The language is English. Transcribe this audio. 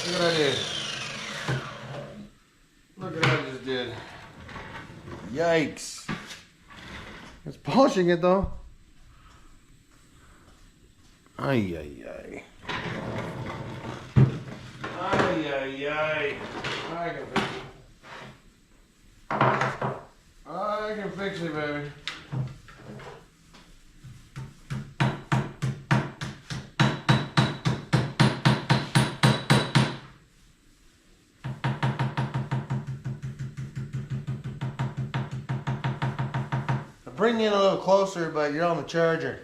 Look what I did. Look at what I just did. Yikes. It's polishing it though. Ay, ay, ay. Ay, ay, ay. I can fix it. I can fix it, baby. Bring you in a little closer, but you're on the charger.